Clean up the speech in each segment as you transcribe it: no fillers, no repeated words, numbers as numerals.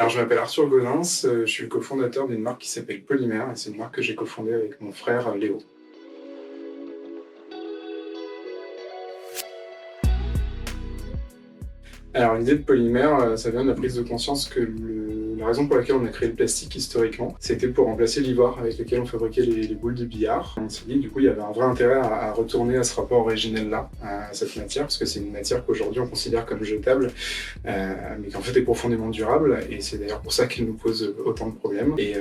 Alors, je m'appelle Arthur Gaudens, je suis le cofondateur d'une marque qui s'appelle Polymère et c'est une marque que j'ai cofondée avec mon frère Léo. Alors, l'idée de Polymère, ça vient de la prise de conscience que la raison pour laquelle on a créé le plastique historiquement, c'était pour remplacer l'ivoire avec lequel on fabriquait les boules de billard. On s'est dit, du coup, il y avait un vrai intérêt à retourner à ce rapport originel-là, à cette matière, parce que c'est une matière qu'aujourd'hui on considère comme jetable, mais qu'en fait est profondément durable, et c'est d'ailleurs pour ça qu'elle nous pose autant de problèmes. Et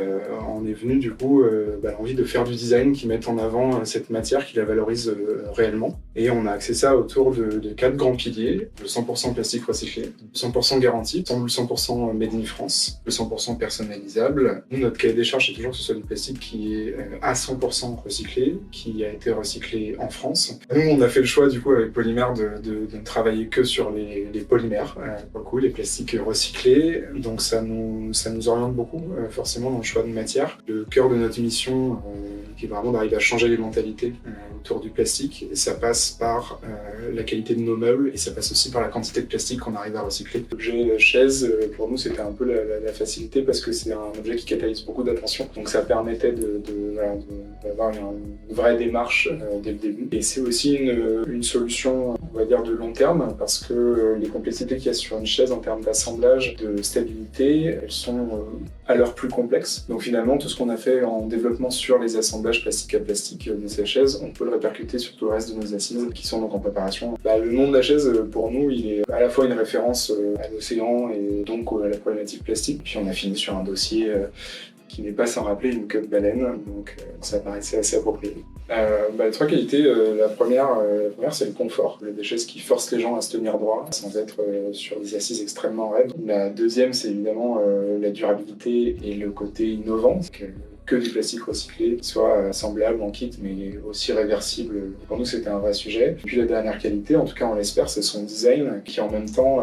on est venu, du coup, l'envie de faire du design qui mette en avant cette matière, qui la valorise réellement. Et on a axé ça autour de 4 grands piliers: le 100% plastique recyclé, 100% garanti, 100% made in France, le 100% personnalisable. Nous, notre cahier des charges, c'est toujours que ce soit du plastique qui est à 100% recyclé, qui a été recyclé en France. Nous, on a fait le choix, du coup, avec Polymère, de ne travailler que sur les polymères, pour le coup, les plastiques recyclés. Donc ça nous oriente beaucoup, forcément, dans le choix de matière. Le cœur de notre mission, qui est vraiment d'arriver à changer les mentalités autour du plastique, et ça passe par la qualité de nos meubles, et ça passe aussi par la quantité de plastique qu'on arrive à recycler. L'objet chaise, pour nous, c'était un peu la facilité, parce que c'est un objet qui catalyse beaucoup d'attention. Donc ça permettait d'avoir une vraie démarche dès le début. Et c'est aussi une solution, on va dire, de long terme, parce que les complexités qu'il y a sur une chaise en termes d'assemblage, de stabilité, elles sont à l'heure plus complexes. Donc finalement, tout ce qu'on a fait en développement sur les assemblages plastique à plastique de ces chaises, on peut le répercuter sur tout le reste de nos assises qui sont donc en préparation. Le nom de la chaise, pour nous, il est à la fois une référence à l'océan et donc à la problématique plastique. Puis on a fini sur un dossier qui n'est pas sans rappeler une queue de baleine, donc ça paraissait assez approprié. Les 3 qualités, la première, c'est le confort. Des chaises qui forcent les gens à se tenir droit, sans être sur des assises extrêmement raides. La deuxième, c'est évidemment la durabilité et le côté innovant. Que du plastique recyclé, soit assemblable en kit, mais aussi réversible. Pour nous, c'était un vrai sujet. Et puis la dernière qualité, en tout cas on l'espère, c'est son design, qui en même temps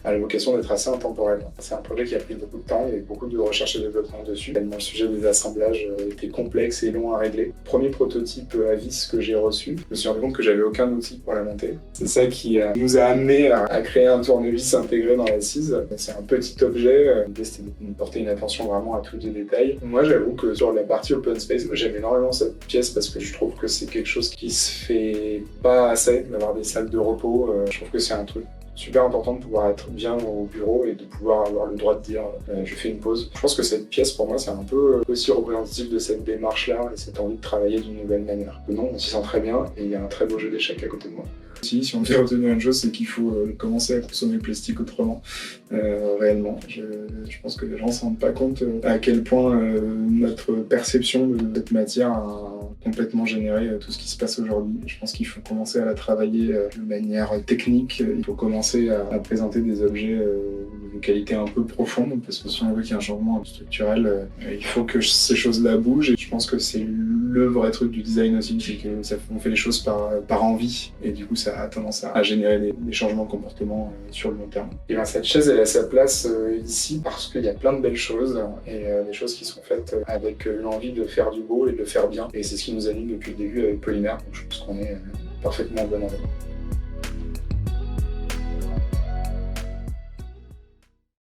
a la vocation d'être assez intemporel. C'est un projet qui a pris beaucoup de temps, il y a eu beaucoup de recherche et développement dessus. Tellement le sujet des assemblages était complexe et long à régler. Premier prototype à vis que j'ai reçu, je me suis rendu compte que j'avais aucun outil pour la monter. C'est ça qui nous a amené à créer un tournevis intégré dans l'assise. C'est un petit objet, l'idée c'était de porter une attention vraiment à tous les détails. Moi, j'avoue que sur la partie open space, j'aime énormément cette pièce parce que je trouve que c'est quelque chose qui se fait pas assez, d'avoir des salles de repos. Je trouve que c'est un truc super important de pouvoir être bien au bureau et de pouvoir avoir le droit de dire je fais une pause. Je pense que cette pièce, pour moi, c'est un peu aussi représentatif de cette démarche-là et cette envie de travailler d'une nouvelle manière. Non, on s'y sent très bien et il y a un très beau jeu d'échecs à côté de moi. Si on devait retenir une chose, c'est qu'il faut commencer à consommer le plastique autrement, réellement. Je pense que les gens ne se rendent pas compte à quel point notre perception de cette matière a complètement généré tout ce qui se passe aujourd'hui. Je pense qu'il faut commencer à la travailler de manière technique. Il faut commencer à présenter des objets de qualité un peu profonde, parce que si on veut qu'il y ait un changement structurel, il faut que ces choses-là bougent. Et je pense que c'est le vrai truc du design aussi, c'est qu'on fait les choses par envie, et du coup ça a tendance à générer des changements de comportement sur le long terme. Et cette chaise, elle a sa place ici parce qu'il y a plein de belles choses, et des choses qui sont faites avec l'envie de faire du beau et de le faire bien. Et c'est ce qui nous anime depuis le début avec Polymère, donc je pense qu'on est parfaitement au bon endroit.